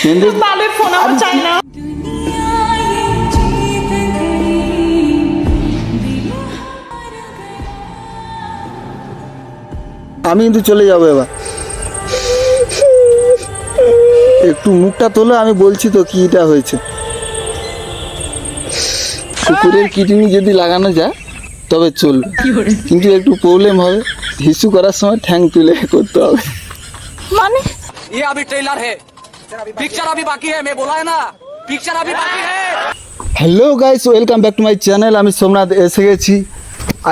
কিন্তু বালের ফোন আমার চাই না। আমি কিন্তু চলে যাবো এবার। একটু মুখটা তোলো, আমি বলছি তো কিটা হয়েছে। কুকুরের কিডনি যদি লাগানো যায় তবে চলবে, কিন্তু একটু প্রবলেম হবে। হিসু করার সময় ঠ্যাং তুলে করতে হবে। মানে ये अभी ट्रेलर है, पिक्चर अभी बाकी है, मैं बोला है ना, पिक्चर अभी बाकी है। Hello guys, welcome back to my channel. আমি সোমনাথ এসে গেছি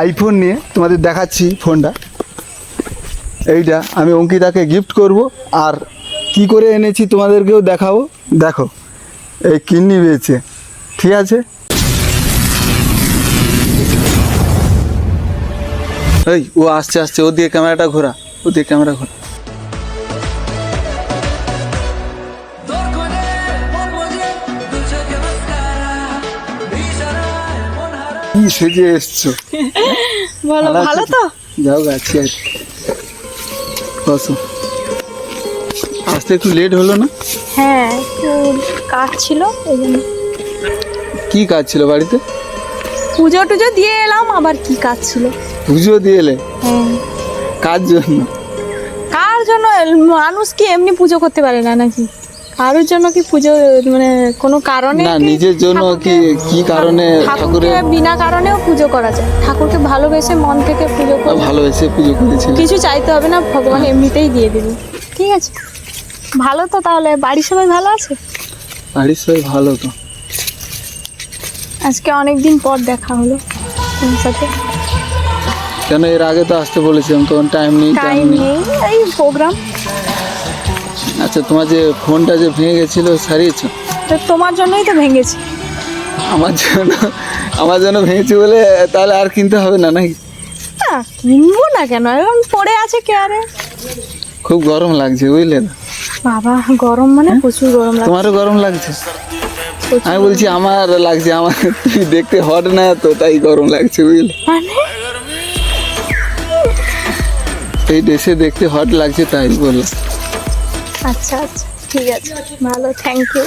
আইফোন নিয়ে, তোমাদের দেখাচ্ছি ফোনটা। এইটা আমি অঙ্কিতাকে গিফট করব, আর কি করে এনেছি তোমাদেরকেও দেখাবো। দেখো, এই কিডনি পেয়েছে, ঠিক আছে। এই ও আসছে আসছে, ও দিয়ে ক্যামেরাটা ঘোরা, ও দিয়ে ক্যামেরা ঘোরা। কি সেজে এসছো? বলো, ভালো তো? যাও গাছি আর বসো। আসতে একটু লেট হলো না? হ্যাঁ, একটু কাজ ছিল এই জন্য। কি কাজ ছিল বাড়িতে? পুজো টুজো দিয়ে এলাম, আবার কি কাজ ছিল? পুজো দিয়ে এলে? হ্যাঁ। কার জন্য? কার জন্য? মানুষ কি এমনি পুজো করতে পারে না নাকি? কারোর জন্য কি পুজো, মানে কোনো কারণে না, কি নিজের জন্য কি কি কারণে ঠাকুরকে ঠাকুরের? বিনা কারণেও পুজো করা যায়। ঠাকুরকে ভালোবেসে মন থেকে পুজো করে ভালোবেসে পুজো করেছিল। কিছু চাইতে হবে না, ভগবান এমনিতেই দিয়ে দেবে। ঠিক আছে, ভালো তো? তাহলে বাড়ির সবাই ভালো আছে? বাড়ির সবাই ভালো তো। আজকে অনেক দিন পর দেখা হলো তোমার সাথে। কেন, এর আগে তো আসতে বলেছিলাম, তখন টাইম নেই। টাইম নেই, এই প্রোগ্রাম। আচ্ছা, তোমার যে ফোনটা যে ভেঙে গেছিল সারিয়েছো? তো তোমার জন্যই তো ভেঙেছি। আমার জন্য ভেঙেছি বলে তাহলে আর কিনতে হবে না নাকি? না, কিনবো না কেন, এখন পড়ে আছে কেয়ারে। খুব গরম লাগছে বুঝলে। বাবা, গরম মানে প্রচুর গরম লাগছে। তোমারও গরম লাগছে? প্রচুর আমি বলছি আমার লাগছে, আমার তুমি দেখতে হট না তো, তাই গরম লাগছে বুঝলে। মানে এই ড্রেসে দেখতে হট লাগছে তাই বললাম। আচ্ছা আচ্ছা, ঠিক আছে, ভালো, থ্যাংক ইউ।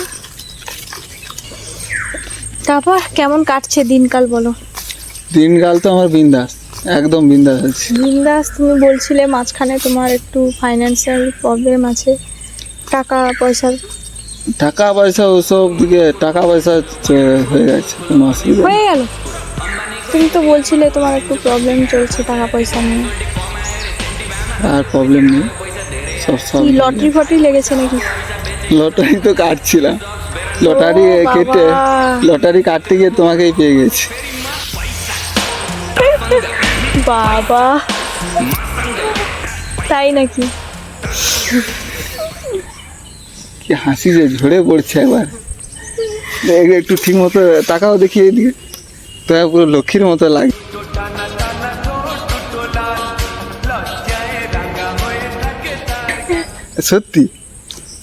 তারপর কেমন কাটছে দিনকাল বলো? দিনকাল তো আমার বিন্দাস, একদম বিন্দাস আছে। বিন্দাস? তুমি বলছিলে মাঝখানে তোমার একটু ফাইন্যান্সিয়াল প্রবলেম আছে, টাকা পয়সার। টাকা পয়সা ওসব দিকে টাকা পয়সা হয়ে গেছে, কোনো অসুবিধা নেই। হয়ে গেল? তুমি তো বলছিলে তোমার একটু প্রবলেম চলছে টাকা পয়সা নিয়ে। আর প্রবলেম নেই, সব কি লটারি ফটারি লেগেছে নাকি? লটারি তো কাটছিলাম, লটারি ও বাবা। কেটে লটারি কাটতে গিয়ে তোমাকেই পেয়ে গেছি। বাবা, তাই নাকি? কি হাসি যে ঝরে পড়ছে একবার। একটু ঠিক মতো তাকাও দেখি এদিকে, তো পুরো লক্ষ্মীর মতো লাগে। সত্যি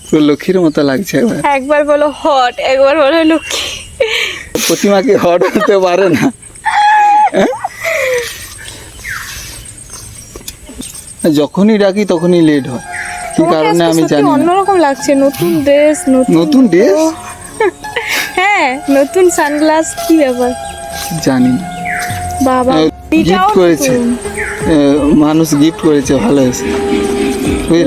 পুরো লক্ষ্মীর মতো লাগছে একবার। একবার বলো হট, একবার বলো লক্ষ্মী। প্রতিমাকে হট হতে পারে না। যখনই ডাকি তখনই লেট হয়, কি তোমাকে কারণে আজকে আমি সত্যি জানি না। অন্যরকম লাগছে, নতুন ড্রেস। নতুন ড্রেস? হ্যাঁ, নতুন সানগ্লাস, কি ব্যাপার? জানি না, বাবা, গিফট এটাও করেছে, মানুষ গিফট করেছে, ভালো হয়েছে।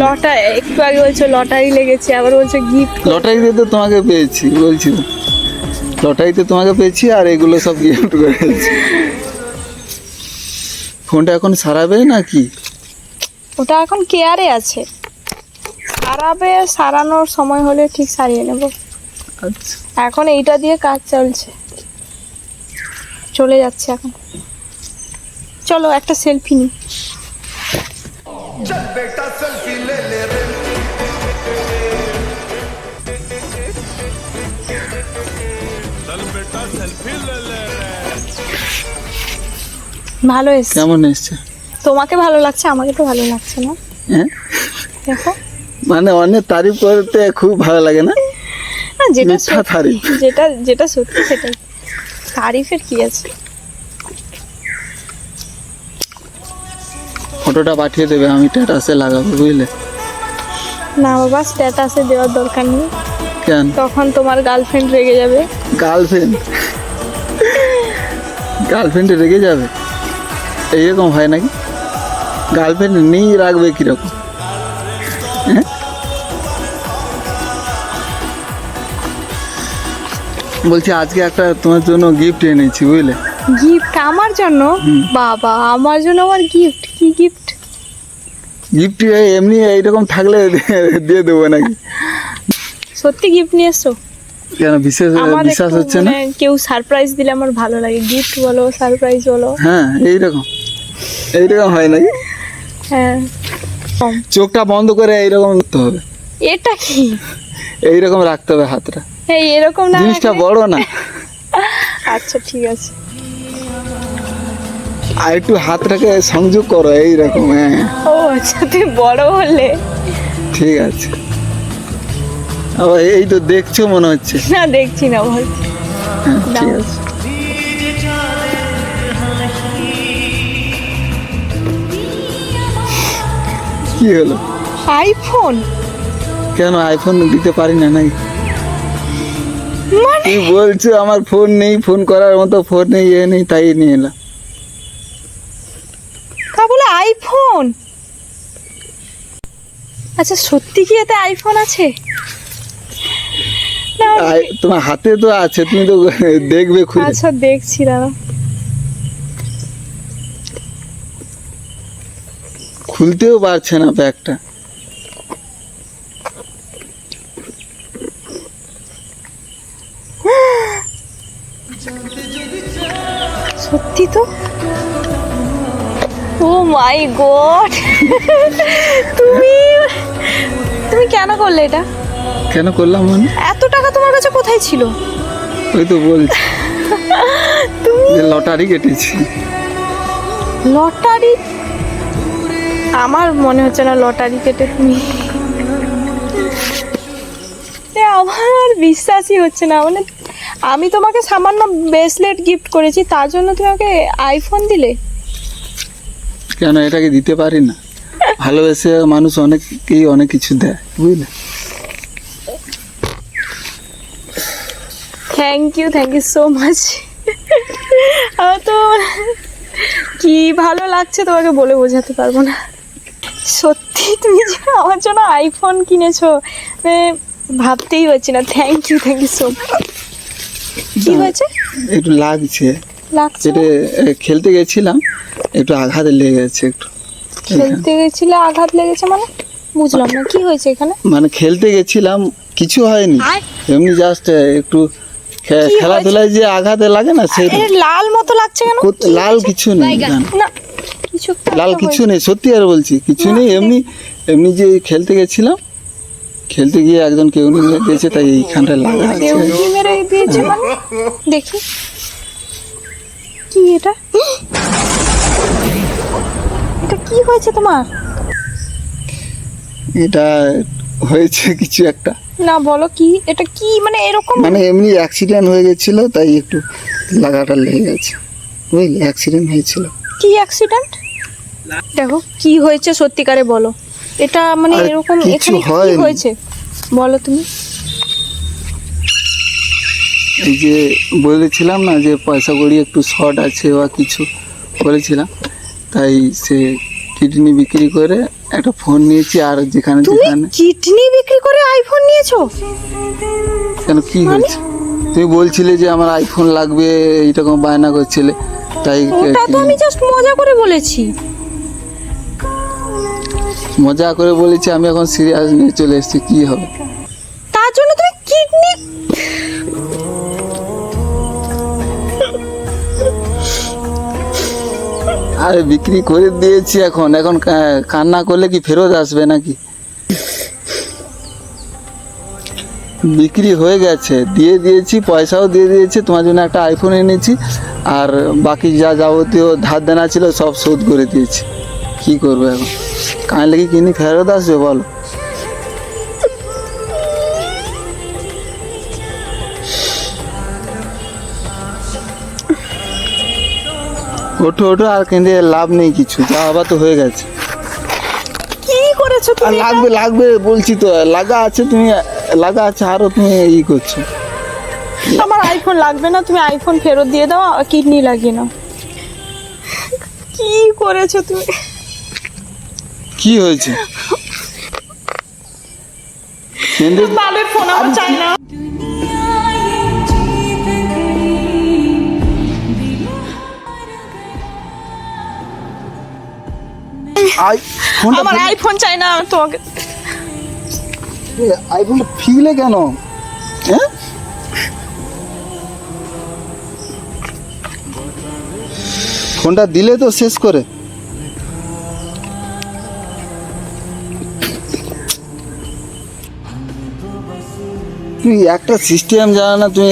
লটারি, একটু আগে বলছো লটারি লেগেছে, আবার বলছো গিফট। লটারিতে তো তোমাকে পেয়েছি, বলছি তো, লটারিতে তোমাকে পেয়েছি, আর এগুলো সব গিফট করেছি। ফোনটা এখন সারাবে নাকি? ওটা এখন কেয়ারে আছে, সারাবে, সারানোর সময় হলে ঠিক সারিয়ে নেব। আচ্ছা, এখন এইটা দিয়ে কাজ চলছে, চলে যাচ্ছে এখন। চলো একটা সেলফি নি। ভালো এসছে। কেমন এসছে? তোমাকে ভালো লাগছে, আমাকে তো ভালো লাগছে না। হ্যাঁ, দেখো, মানে অনেক তারিফ করতে খুব ভালো লাগে না? না, যেটা মিথ্যা তারিফ। যেটা যেটা সত্যি সেটাই। তারিফের কি আছে? ফটোটা পাঠিয়ে দেবে, আমি স্ট্যাটাসে লাগাবো বুঝলে। না বাবা, স্ট্যাটাসে দেওয়ার দরকার নেই, কেন? তখন তোমার গার্লফ্রেন্ড রেগে যাবে। গার্লফ্রেন্ডে রেগে যাবে? এইরকম হয় নাকি? গার্লফ্রেন্ড নেই রাখবে কিরকম? হ্যাঁ? বলছি আজকে একটা তোমার জন্য গিফট এনেছি, বুঝলে? গিফট আমার জন্য? বাবা, আমার জন্য আবার গিফট? কি গিফট? গিফট এমনি এইরকম থাকলে দিয়ে দেবো নাকি? সত্যি গিফট নিয়ে এসছো? কেন বিশ্বাস একটু হচ্ছে না? কেউ সারপ্রাইজ দিলে আমার ভালো লাগে, গিফট বলো সারপ্রাইজ বলো। হ্যাঁ, এইরকম হয় নাকি? হ্যাঁ। চোখটা বন্ধ করে এইরকম রাখতে হবে। এটা কি? এইরকম রাখতে হবে হাতটা। এই এরকম না, জিনিসটা বড় না। আচ্ছা ঠিক আছে। আর একটু হাতটাকে সংযোগ করো এইরকম। হ্যাঁ ও আচ্ছা, তুই বড় হলে। ঠিক আছে। আবার এই তো দেখছো মনে হচ্ছে। না দেখছি না, বল। হ্যাঁ ঠিক আছে। কি হলো? আইফোন? কেন আইফোন দিতে পারি না নাকি? মানে তুই বলছো আমার ফোন নেই, ফোন করার মতো ফোন নেই, এ নেই, তাই নিয়ে এলাম। তা বলে আইফোন? আচ্ছা সত্যি কি এতে আইফোন আছে? না, তোমার হাতে তো আছে, তুমি তো দেখবে খুলে। আচ্ছা দেখছি, দাঁড়া। খুলতেও পারছে না ব্যাগটা। সত্যি তো। ও মাই গড, তুমি কেন করলে এটা? কেন করলাম মানে? এত টাকা তোমার কাছে কোথায় ছিল? ওই তো বলছি তুমি যে লটারি কেটেছি। লটারি? আমার মনে হচ্ছে না লটারি কেটে তুমি। আমার আর বিশ্বাসই হচ্ছে না, মানে আমি তোমাকে সামান্য ব্রেসলেট গিফট করেছি, তার জন্য তুমি আমাকে আইফোন দিলে? কেন এটাকে দিতে পারি না? ভালোবেসে মানুষ অনেককেই অনেক কিছু দেয়, বুঝলে? Thank you so much. আমার তো কি ভালো লাগছে তোমাকে বলে বোঝাতে পারবো না। সত্যি তুমি যে আমার জন্য আইফোন কিনেছো, মানে ভাবতেই পারছি না। Thank you so much. কি হয়েছে? একটু লাগছে। লাগছে? খেলতে গেছিলাম, একটু আঘাত লেগে গেছে একটু। খেলতে গেছিলে আঘাত লেগেছে মানে? বুঝলাম না, কি হয়েছে এখানে? মানে খেলতে গেছিলাম, কিছু হয়নি, এমনি জাস্ট একটু খেলাধুলায় যে আঘাত লাগে না, সেই এর লাল মতো লাগছে কেন? লাল কিছু নেই, জান। না কিছু একটা লাল কিছু নেই, সত্যি আর বলছি কিছু নেই। এমনি যে খেলতে গেছিলাম, খেলতে গিয়ে একজন কেউ নিয়ে দিয়েছে, তাই এইখানটা লাগা আছে। কেউ কি মেরে দিয়েছে মানে? দেখি কি এটা? এটা কি হয়েছে তোমার? এটা হয়েছে কিছু একটা। না বলো কি এটা, কি মানে এরকম? মানে এমনি অ্যাক্সিডেন্ট হয়ে গেছিল, তাই একটু লাগাটা লেগে গেছে, বুঝলি? অ্যাক্সিডেন্ট হয়েছিল। কি অ্যাক্সিডেন্ট? দেখো কি হয়েছে সত্যিকারে বলো। এটা মানে আর এরকম কিছু এখানে কি হয়নি। হয়েছে বলো তুমি। এই যে বলেছিলাম না যে পয়সা কড়ি একটু শর্ট আছে বা কিছু বলেছিলাম, তাই সে কিডনি বিক্রি করে একটা ফোন নিয়েছি। আর যেখানে তুমি যেখানে কিডনি বিক্রি করে আইফোন নিয়েছো? কেন কি হয়েছে? তুমি বলছিলে যে আমার আইফোন লাগবে, এইরকম বায়না করছিলে, তাই ওটা তো আমি জাস্ট মজা করে বলেছি। মজা করে বলেছি, আমি এখন সিরিয়াস নিয়ে চলে এসেছি। কি হবে? তার জন্য তুমি কিডনি? আরে বিক্রি করে দিয়েছি, এখন কান্না করলে কি ফেরত আসবে নাকি? বিক্রি হয়ে গেছে, দিয়ে দিয়েছি, পয়সাও দিয়ে দিয়েছি, তোমার জন্য একটা আইফোন এনেছি, আর বাকি যা যাবতীয় ধার দেনা ছিল সব শোধ করে দিয়েছি। কি করবে এখন? কানে লেগে কিনি ফেরত আসবে বলো? ওঠো ওঠো, আর কেঁদে লাভ নেই কিছু, যা হবার তো হয়ে গেছে। কি করেছো আর তুমি? লাগবে বলছি তো, লাগা আছে, তুমি লাগা আছে আরও তুমি ই করছো। আমার আইফোন লাগবে না, তুমি আইফোন ফেরত দিয়ে দাও, কিডনি লাগিয়ে নাও। কি করেছো তুমি? কি হয়েছে? কেন্দ্রে বালের ফোন আমার চাই না। ফোনটা আমার আইফোন চাই না তোমাকে। আইফোনটা ফিলে কেন? হ্যাঁ ফোনটা দিলে তো শেষ করে। তুমি একটা সিস্টেম জানো না, তুমি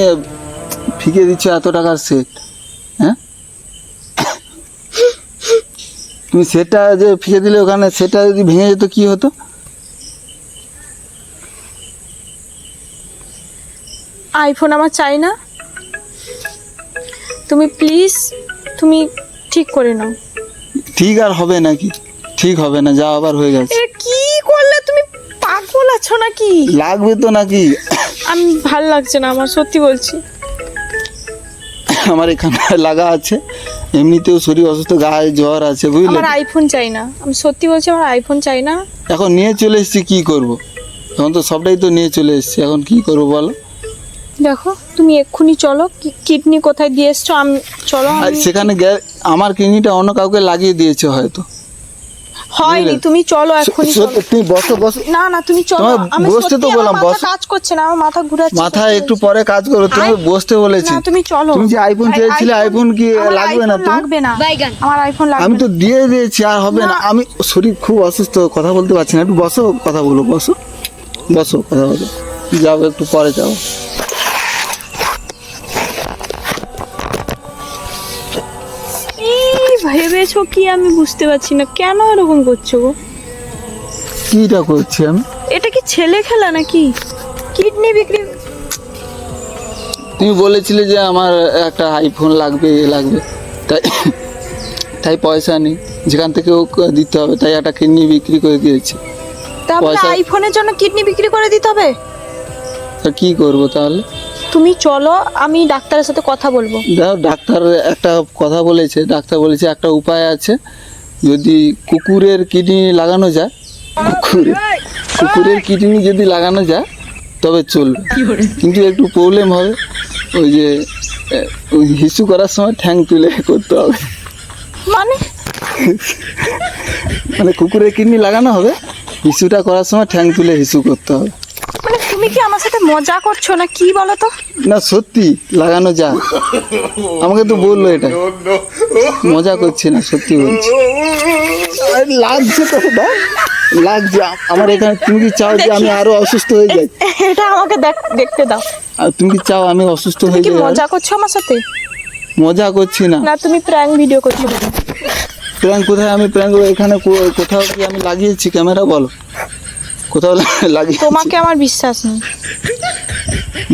ফিকে দিচ্ছ এত টাকার সেট। হ্যাঁ তুমি সেটটা যে ফিকে দিলে ওখানে, সেটা যদি ভেঙে যেত কি হতো? আইফোন আমার চাই না, তুমি প্লিজ তুমি ঠিক করে নাও। ঠিক আর হবে নাকি? ঠিক হবে না, যা আবার হয়ে গেছে। এটা কি করলে তুমি? পাগল আছো নাকি? লাগবে তো নাকি? আমি ভাল লাগছে না আমার, সত্যি বলছি। আমার এখানে লাগা আছে, এমনিতেও শরীর অসুস্থ, গায়ে জ্বর আছে বুঝলে। আমার আইফোন চাই না, আমি সত্যি বলছি, আমার আইফোন চাই না। এখন নিয়ে চলে এসেছি, কি করব? এখন তো সবটাই তো নিয়ে চলে এসেছি, এখন কি করব বলো? দেখো তুমি এক্ষুনি চলো, কিডনি কোথায় দিয়ে এসছো, আমি চলো। আর সেখানে আমার কিডনিটা অন্য কাউকে লাগিয়ে দিয়েছে হয়তো। হয়নি, তুমি চলো এক্ষুনি চলো। তুমি বসো বসো। না না তুমি চলো, তোমায় আমি বসতে তো সত্যি আমার বললাম, মাথা বসো। কাজ করছে না, আমার মাথা ঘুরাচ্ছে। মাথা সত্যি একটু বলছি। পরে কাজ করো, তুমি বসতে বলেছি। না তুমি চলো। তুমি যে আইফোন চেয়েছিলে, আইফোন কি আমার লাগবে না আইফোন তো? লাগবে না, আমার আইফোন লাগবে আমি না। তো দিয়ে দিয়েছি, আর হবে না। না। আমি শরীর খুব অসুস্থ, কথা বলতে পারছি না। একটু বসো, কথা বলো, বসো বসো, কথা বলো। যাও একটু পরে যাও। ভেবেছো কি আমি বুঝতে পারছি না, কেন এরকম করছো গো? কিটা করছি আমি? এটা কি ছেলে খেলা নাকি? কিডনি বিক্রি? তুমি বলেছিলে যে আমার একটা আইফোন লাগবে, লাগবে, তাই তাই পয়সা নেই, যেখান থেকে দিতে হবে, তাই একটা কিডনি বিক্রি করে দিয়েছি। তাহলে পয়সা- আইফোনের জন্য কিডনি বিক্রি করে দিতে হবে? তা কি করবো তাহলে? তুমি চলো, আমি ডাক্তারের সাথে কথা বলবো। দেখো, ডাক্তার একটা কথা বলেছে, ডাক্তার বলেছে একটা উপায় আছে, যদি কুকুরের কিডনি লাগানো যায়, কুকুরের কিডনি যদি লাগানো যায় তবে চলবে, কিন্তু একটু প্রবলেম হবে, ওই যে ওই হিসু করার সময় ঠ্যাং তুলে করতে হবে। মানে মানে কুকুরের কিডনি লাগানো হবে, হিসুটা করার সময় ঠ্যাং তুলে হিসু করতে হবে। মানে তুমি কি আমার সাথে মজা করছো না কি বলো তো? না সত্যি লাগানো যায়, আমাকে তো বললো এটা, মজা করছি না, সত্যি বলছি। আরে লাগছে তো, লাগছে আমার এখানে। তুমি কি চাও যে আমি আরো অসুস্থ হয়ে যাই? এটা আমাকে দেখতে দাও। আর তুমি কি চাও আমি অসুস্থ তুমি হয়ে কি যাই? মজা করছো আমার সাথে? মজা করছি না। না তুমি প্র্যাঙ্ক ভিডিও করছো। প্র্যাঙ্ক কোথায়? আমি প্র্যাঙ্ক এখানে কোথাও কি আমি লাগিয়েছি ক্যামেরা? বলো কোথাও লাগিয়ে? তোমাকে আমার বিশ্বাস নেই।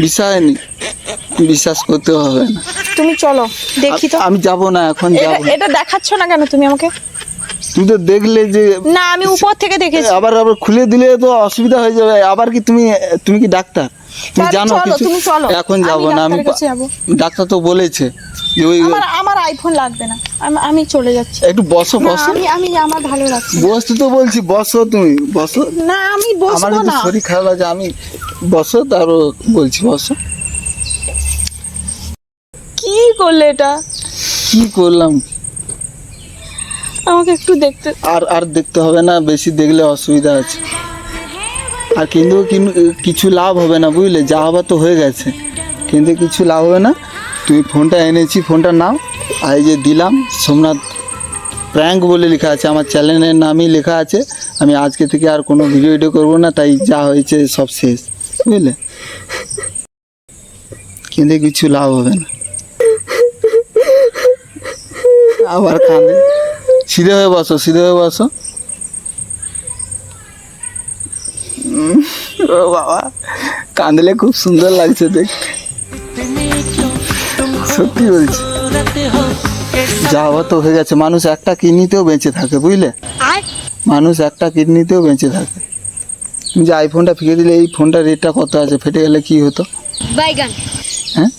বিশ্বাস নেই, বিশ্বাস করতে হবে না। তুমি চলো দেখি তো। আমি যাব না, এখন যাব না। এটা দেখাচ্ছ না কেন তুমি আমাকে? তুমি তো দেখলে যে, না আমি উপর থেকে দেখেছি। আবার আবার খুলে দিলে তো অসুবিধা হয়ে যাবে। আবার কি তুমি কি ডাক্তার? তুমি তাহলে জানো চলো, কিছু? তুমি চলো। এখন যাব না আমি। ডাক্তারের কাছে যাবো। ডাক্তার তো বলেছে যে ওই আমার আইফোন লাগবে না, আমি চলে যাচ্ছি। একটু বসো না, বসো। আমি আমার ভালো লাগছে না। বসতে তো বলছি, বসো, তুমি বসো। না আমি আমার বসবো যদি না। শরীর খারাপ আছে, আমি বসো, তারও বলছি বসো। কি করলে এটা? কি করলাম? আমাকে একটু দেখতে। আর দেখতে হবে না, বেশি দেখলে অসুবিধা আছে। আর কিন্তু কিছু লাভ হবে না বুঝলে, যা হবার তো হয়ে গেছে, কিন্তু কিছু লাভ হবে না। তুমি ফোনটা এনেছি, ফোনটা নাও। আর এই যে দিলাম, সোমনাথ প্র্যাঙ্ক বলে লেখা আছে, আমার চ্যানেলের নামই লেখা আছে। আমি আজকে থেকে আর কোনো ভিডিও করবো না, তাই যা হয়েছে সব শেষ, বুঝলে। কিন্তু কিছু লাভ হবে না। আবার কাঁদে। সিধে হয়ে বসো, সিধে হয়ে বসো। ও বাবা, কাঁদলে খুব সুন্দর লাগছে দেখতে, সত্যি বলছি। যা হওয়া তো হয়ে গেছে। মানুষ একটা কিডনিতেও বেঁচে থাকে বুঝলে, মানুষ একটা কিডনিতেও বেঁচে থাকে। তুমি যে আইফোনটা ফিকে দিলে, এই ফোনটার রেটটা কত আছে? ফেটে গেলে কি হতো? বাইগান। হ্যাঁ,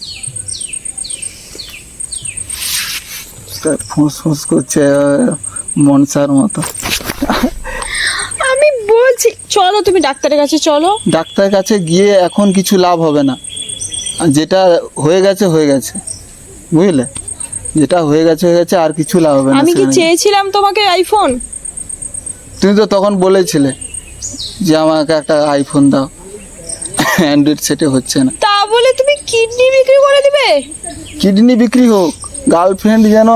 ফোঁস করছে মনসার মতো। আমি বলছি চলো তুমি ডাক্তারের কাছে চলো। ডাক্তারের কাছে গিয়ে এখন কিছু লাভ হবে না। আর যেটা হয়ে গেছে হয়ে গেছে, বুঝলে? যেটা হয়ে গেছে হয়ে গেছে, আর কিছু লাভ হবে না। আমি কি সেখানে। চেয়েছিলাম তোমাকে আইফোন? তুমি তো তখন বলেছিলে যে আমাকে একটা আইফোন দাও, অ্যান্ড্রয়েড সেটে হচ্ছে না। তা বলে তুমি কিডনি বিক্রি করে দিবে? কিডনি বিক্রি হোক, গার্লফ্রেন্ড যেন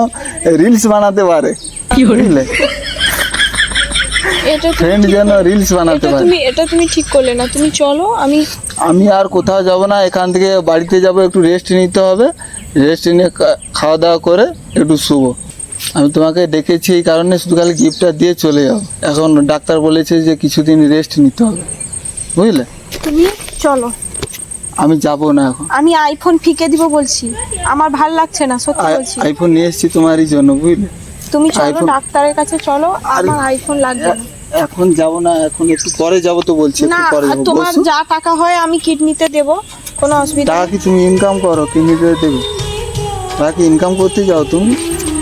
রিলস বানাতে পারে, বুঝলে? এটা ফ্রেন্ড যেন রিলস বানাতে পারে। এটা তুমি ঠিক করলে না। তুমি চলো, আমি আর কোথাও যাব না, এখান থেকে বাড়িতে যাব, একটু রেস্ট নিতে হবে। রেস্ট নিয়ে খাওয়া দাওয়া করে একটু শুবো। আমি তোমাকে ডেকেছি এই কারণে, শুধু খালি গিফটটা দিয়ে চলে যাও। এখন ডাক্তার বলেছে যে কিছুদিন রেস্ট নিতে হবে, বুঝলে? তুমি চলো। আমি যাব না এখন। আমি আইফোন ফিকে দিব বলছি, আমার ভাল লাগছে না, সত্যি বলছি। আইফোন নিয়ে এসেছি তোমারই জন্য, বুঝলে? তুমি চলো iPhone- ডাক্তারের কাছে চলো, আমার আইফোন লাগবে না। এখন যাব না, এখন একটু পরে যাব তো বলছি, না, একটু পরে আর যাবো। তোমার বসো। যা টাকা হয় আমি কিডনিতে দেব, কোনো অসুবিধা টাকা নেই। কি তুমি ইনকাম করো? কিডনিতে দেবে? বাকি ইনকাম করতে যাও তুমি?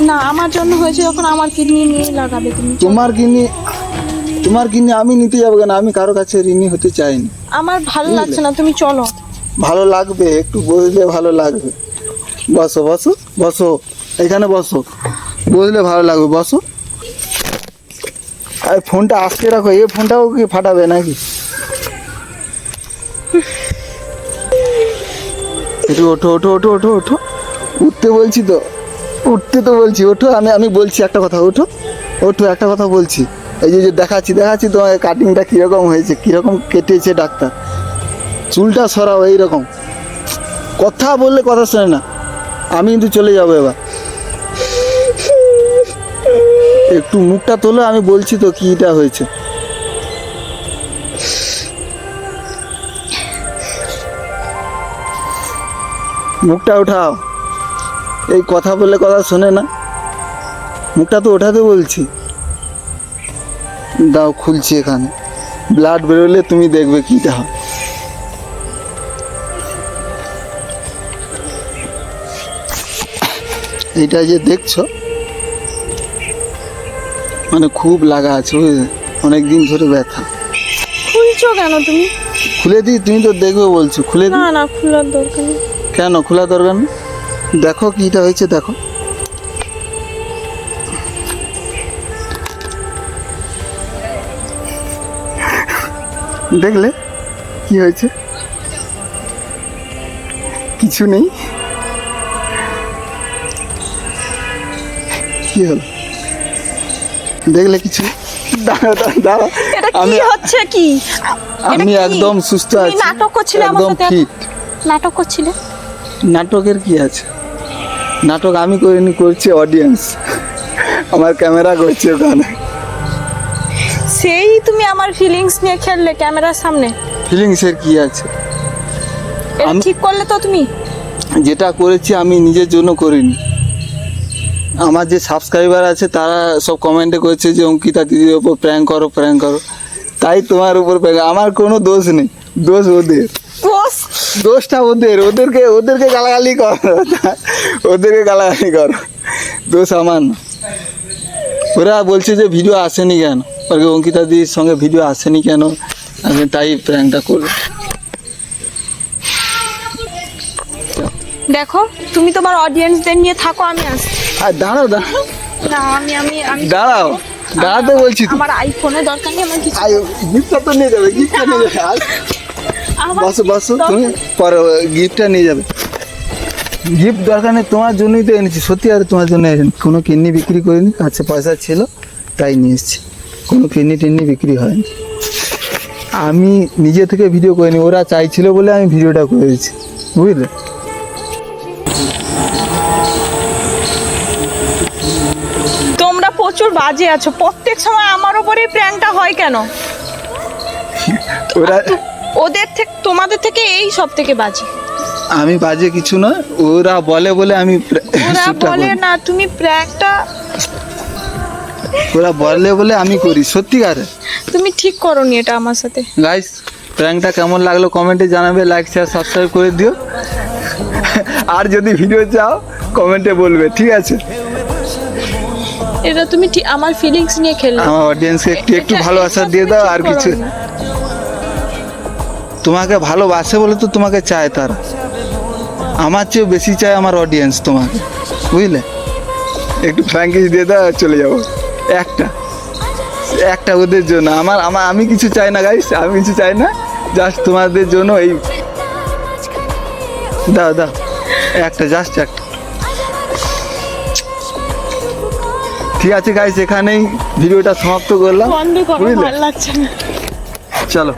না, আমার জন্য হয়েছে যখন, আমার কিডনি নিয়ে লাগাবে তুমি। তোমার কিডনি আমি নিতে যাবো কেন? আমি কারো কাছে ঋণী হতে চাইনি। আমার ভালো লাগছে না, তুমি চলো। ভালো লাগবে, একটু বসলে ভালো লাগবে। বসো বসো বসো, এখানে বসো, বসলে ভালো লাগবে, বসো। আর ফোনটা আস্তে রাখো, এই ফোনটাও কি ফাটাবে নাকি? একটু ওঠো ওঠো ওঠো ওঠো ওঠো, উঠতে বলছি তো, উঠতে তো বলছি, ওঠো। আমি বলছি একটা কথা, ওঠো ওঠো, একটা কথা বলছি। এই যে দেখাচ্ছি তোমাকে কাটিংটা কীরকম হয়েছে, কীরকম কেটেছে ডাক্তার। চুলটা সরাও, এইরকম কথা বললে কথা শোনে না। আমি কিন্তু চলে যাবো এবার। একটু মুখটা তোলো, আমি বলছি তো কীটা হয়েছে। মুখটা ওঠাও, এই কথা বললে কথা শোনে না। মুখটা তো ওঠাতে বলছি। দাও, খুলছি। এখানে ব্লাড বেরোলে তুমি দেখবে কীটা হয়। এইটা যে দেখছো, মানে খুব লাগা আছে, বুঝলে? অনেক দিন ধরে ব্যথা। খুলছো কেন তুমি? খুলে দিই? তুমি তো দেখবে বলছো, খুলে দিই? না না, খোলার দরকার নেই। কেন খোলা দরকার নেই? দেখো কীটা হয়েছে, দেখো। দেখলে কি হয়েছে? কিছু নেই। কি হলো? দেখলে কিছু? দাঁড়াও দাঁড়াও, এটা আমি কি হচ্ছে কি? আমি এটা কি? একদম সুস্থ তুমি আছি, নাটক করছিলে আমার একদম সাথে? ফিট। নাটক করছিলে? নাটকের কি আছে? নাটক আমি করিনি, করছি অডিয়েন্স। আমার ক্যামেরা করছে ওখানে। সেই তুমি আমার ফিলিংস নিয়ে খেললে ক্যামেরার সামনে। ফিলিংসের কি আছে? এটা ঠিক করলে তো তুমি? যেটা করেছি আমি নিজের জন্য করিনি। আমার যে সাবস্ক্রাইবার আছে তারা সব কমেন্টে করেছে যে অঙ্কিতা দিদির ওপর প্র্যাঙ্ক করো প্র্যাঙ্ক করো, তাই তোমার উপর প্র্যাঙ্ক। আমার কোনো দোষ নেই, দোষ ওদের। দোষটা ওদেরকে গালাগালি করো, ওদেরকে গালাগালি করো, দোষ আমার না। ওরা বলছে যে ভিডিও আসেনি কেন, ওকে অঙ্কিতা দিদির সঙ্গে ভিডিও আসেনি কেন, আমি তাই প্র্যাঙ্কটা করবো। দেখো, তুমি তোমার অডিয়েন্সদের নিয়ে থাকো, আমি আসছি। আর দাঁড়াও দাঁড়াও না, আমি দাঁড়াও, দাঁড়াতে বলছি তো। আমার আইফোনের দরকার নেই, আমার কিছু। গিফটটা তো নিয়ে যাবে, গিফটটা নিয়ে যাবে। আমার বসো বসো, দরকার তুমি নেই। পরে গিফটটা নিয়ে যাবে। গিফট দরকার নেই, তোমার জন্যই তো এনেছি, সত্যি। আর তোমার জন্য এনেছি। কোনো কিডনি বিক্রি করিনি, কাছে পয়সা ছিল তাই নিয়ে এসেছি। কোনো কিডনি টিডনি বিক্রি হয়নি। আমি নিজে থেকে ভিডিও করিনি, ওরা চাইছিল বলে আমি ভিডিওটা করেছি, বুঝলে? তোমরা প্রচুর বাজে আছো, প্রত্যেক সময় আমার উপরেই প্র্যাঙ্কটা হয় কেন? ওরা, ওদের থেকে, তোমাদের থেকে এই সব থেকে বাজে। আমি বাজে কিছু নয়, ওরা বলে বলে আমি ওরা শ্যুটটা বলে করি। না, তুমি প্র্যাঙ্কটা ওরা বলে বলে আমি করি, সত্যিকারে। তুমি ঠিক করোনি এটা আমার সাথে। গাইস প্র্যাঙ্কটা কেমন লাগলো কমেন্টে জানাবে, লাইক শেয়ার সাবস্ক্রাইব করে দিও। আর যদি ভিডিও চাও কমেন্টে বলবে, ঠিক আছে? এটা তুমি ঠিক আমার ফিলিংস নিয়ে খেললে। আমার অডিয়েন্সকে একটু একটু এটা- ভালোবাসা এটা দিয়ে তুমি দাও, ঠিক আর কিছু। করোনি। তোমাকে ভালোবাসে বলে তো তোমাকে চায় তারা, আমার চেয়েও বেশি চায় আমার অডিয়েন্স তোমাকে, বুঝলে? একটু ফ্র্যাঙ্কিস দিয়ে দাও আর চলে যাবো। একটা ওদের জন্য, আমি কিছু চাই না গাইস, আমি কিছু চাই না, জাস্ট তোমাদের জন্য এই দাও একটা, জাস্ট একটা। ঠিক আছে গাইস, এখানেই ভিডিওটা সমাপ্ত করলাম, বন্ধ করো, বুঝলে? ভালো লাগছে না। চলো।